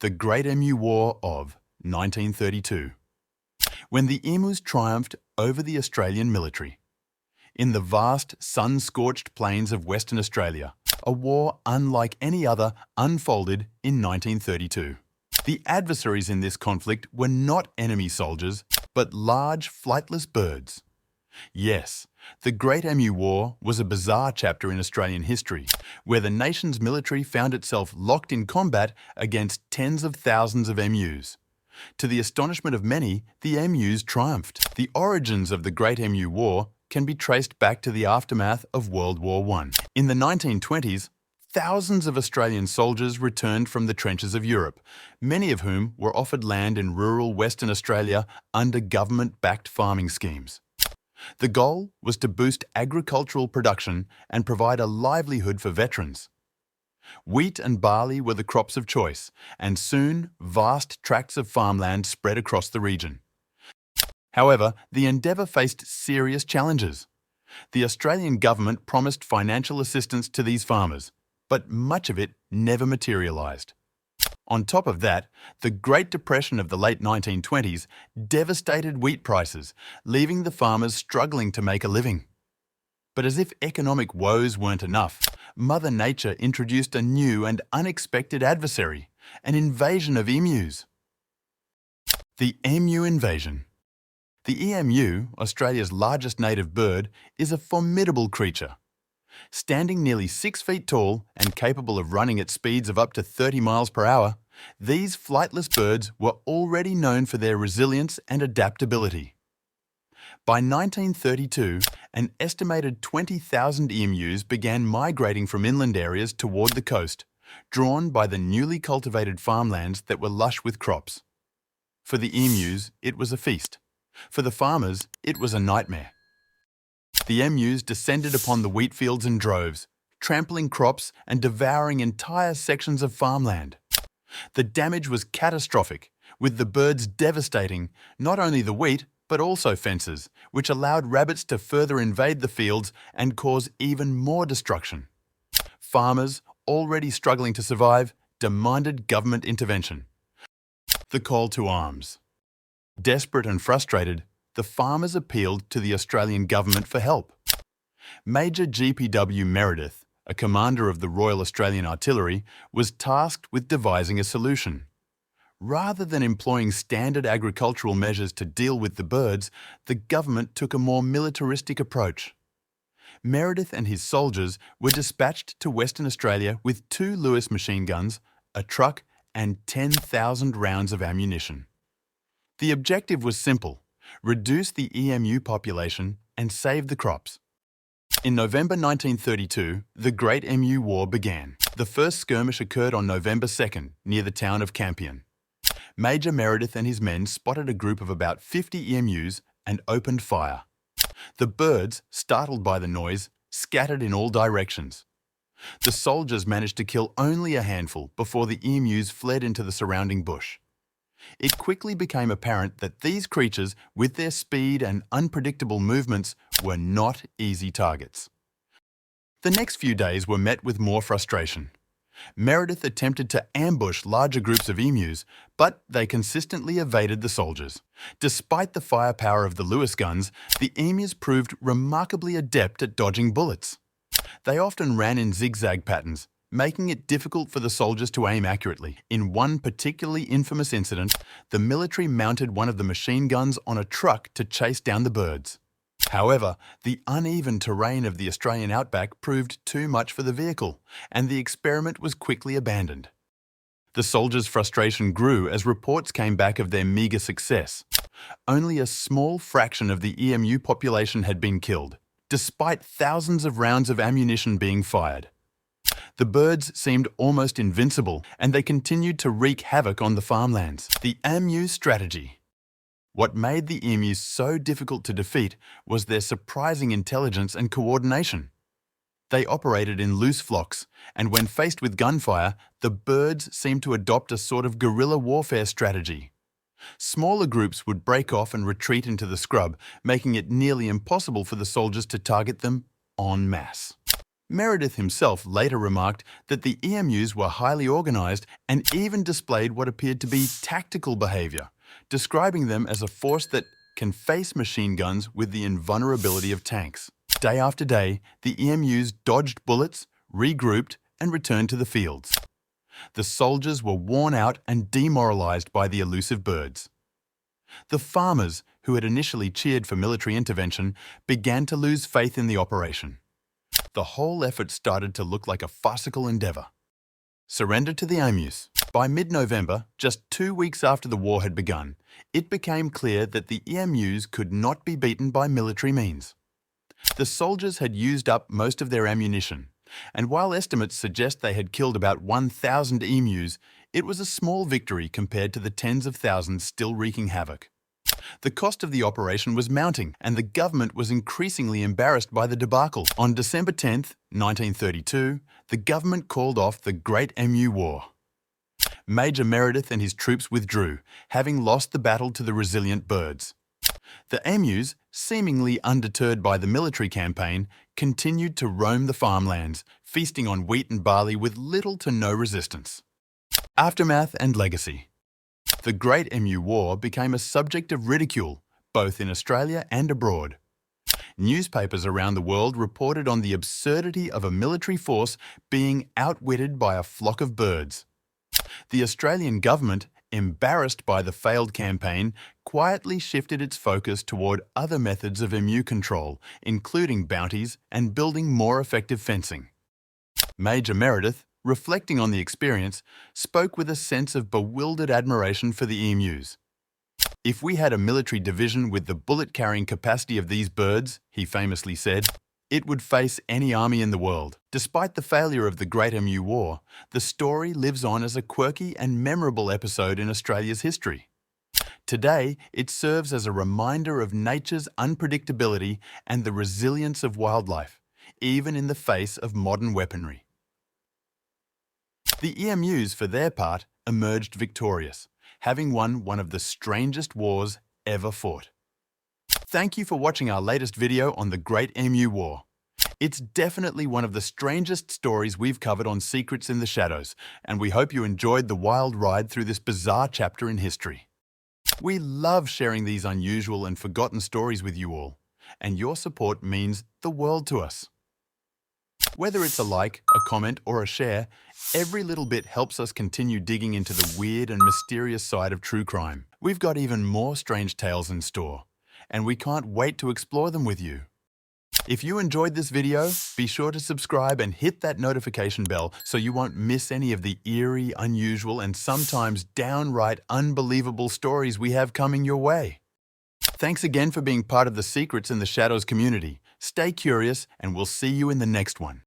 The Great Emu War of 1932, when the Emus triumphed over the Australian military. In the vast, sun-scorched plains of Western Australia, a war unlike any other unfolded in 1932. The adversaries in this conflict were not enemy soldiers, but large, flightless birds. Yes, the Great Emu War was a bizarre chapter in Australian history, where the nation's military found itself locked in combat against tens of thousands of emus. To the astonishment of many, the emus triumphed. The origins of the Great Emu War can be traced back to the aftermath of World War I. In the 1920s, thousands of Australian soldiers returned from the trenches of Europe, many of whom were offered land in rural Western Australia under government-backed farming schemes. The goal was to boost agricultural production and provide a livelihood for veterans. Wheat and barley were the crops of choice, and soon vast tracts of farmland spread across the region. However, the endeavour faced serious challenges. The Australian government promised financial assistance to these farmers, but much of it never materialised. On top of that, the Great Depression of the late 1920s devastated wheat prices, leaving the farmers struggling to make a living. But as if economic woes weren't enough, Mother Nature introduced a new and unexpected adversary, an invasion of emus. The emu invasion. The emu, Australia's largest native bird, is a formidable creature. Standing nearly 6 feet tall and capable of running at speeds of up to 30 miles per hour, these flightless birds were already known for their resilience and adaptability. By 1932, an estimated 20,000 emus began migrating from inland areas toward the coast, drawn by the newly cultivated farmlands that were lush with crops. For the emus, it was a feast. For the farmers, it was a nightmare. The emus descended upon the wheat fields in droves, trampling crops and devouring entire sections of farmland. The damage was catastrophic, with the birds devastating not only the wheat, but also fences, which allowed rabbits to further invade the fields and cause even more destruction. Farmers, already struggling to survive, demanded government intervention. The call to arms. Desperate and frustrated, the farmers appealed to the Australian government for help. Major GPW Meredith, a commander of the Royal Australian Artillery, was tasked with devising a solution. Rather than employing standard agricultural measures to deal with the birds, the government took a more militaristic approach. Meredith and his soldiers were dispatched to Western Australia with 2 Lewis machine guns, a truck, and 10,000 rounds of ammunition. The objective was simple: reduce the emu population and save the crops. In November 1932, the Great Emu War began. The first skirmish occurred on November 2nd, near the town of Campion. Major Meredith and his men spotted a group of about 50 emus and opened fire. The birds, startled by the noise, scattered in all directions. The soldiers managed to kill only a handful before the emus fled into the surrounding bush. It quickly became apparent that these creatures, with their speed and unpredictable movements, were not easy targets. The next few days were met with more frustration. Meredith attempted to ambush larger groups of emus, but they consistently evaded the soldiers. Despite the firepower of the Lewis guns, the emus proved remarkably adept at dodging bullets. They often ran in zigzag patterns, making it difficult for the soldiers to aim accurately. In one particularly infamous incident, the military mounted one of the machine guns on a truck to chase down the birds. However, the uneven terrain of the Australian outback proved too much for the vehicle, and the experiment was quickly abandoned. The soldiers' frustration grew as reports came back of their meagre success. Only a small fraction of the emu population had been killed, despite thousands of rounds of ammunition being fired. The birds seemed almost invincible, and they continued to wreak havoc on the farmlands. The emu strategy. What made the emus so difficult to defeat was their surprising intelligence and coordination. They operated in loose flocks, and when faced with gunfire, the birds seemed to adopt a sort of guerrilla warfare strategy. Smaller groups would break off and retreat into the scrub, making it nearly impossible for the soldiers to target them en masse. Meredith himself later remarked that the emus were highly organized and even displayed what appeared to be tactical behavior, describing them as a force that can face machine guns with the invulnerability of tanks. Day after day, the emus dodged bullets, regrouped, and returned to the fields. The soldiers were worn out and demoralized by the elusive birds. The farmers, who had initially cheered for military intervention, began to lose faith in the operation. The whole effort started to look like a farcical endeavor. Surrender to the emus. By mid-November, just 2 weeks after the war had begun, it became clear that the emus could not be beaten by military means. The soldiers had used up most of their ammunition, and while estimates suggest they had killed about 1,000 emus, it was a small victory compared to the tens of thousands still wreaking havoc. The cost of the operation was mounting, and the government was increasingly embarrassed by the debacle. On December 10, 1932, the government called off the Great Emu War. Major Meredith and his troops withdrew, having lost the battle to the resilient birds. The emus, seemingly undeterred by the military campaign, continued to roam the farmlands, feasting on wheat and barley with little to no resistance. Aftermath and legacy. The Great Emu War became a subject of ridicule, both in Australia and abroad. Newspapers around the world reported on the absurdity of a military force being outwitted by a flock of birds. The Australian government, embarrassed by the failed campaign, quietly shifted its focus toward other methods of emu control, including bounties and building more effective fencing. Major Meredith, reflecting on the experience, spoke with a sense of bewildered admiration for the emus. "If we had a military division with the bullet-carrying capacity of these birds," he famously said, "it would face any army in the world." Despite the failure of the Great Emu War, the story lives on as a quirky and memorable episode in Australia's history. Today, it serves as a reminder of nature's unpredictability and the resilience of wildlife, even in the face of modern weaponry. The emus, for their part, emerged victorious, having won one of the strangest wars ever fought. Thank you for watching our latest video on the Great Emu War. It's definitely one of the strangest stories we've covered on Secrets in the Shadows, and we hope you enjoyed the wild ride through this bizarre chapter in history. We love sharing these unusual and forgotten stories with you all, and your support means the world to us. Whether it's a like, a comment, or a share, every little bit helps us continue digging into the weird and mysterious side of true crime. We've got even more strange tales in store, and we can't wait to explore them with you. If you enjoyed this video, be sure to subscribe and hit that notification bell so you won't miss any of the eerie, unusual, and sometimes downright unbelievable stories we have coming your way. Thanks again for being part of the Secrets in the Shadows community. Stay curious, and we'll see you in the next one.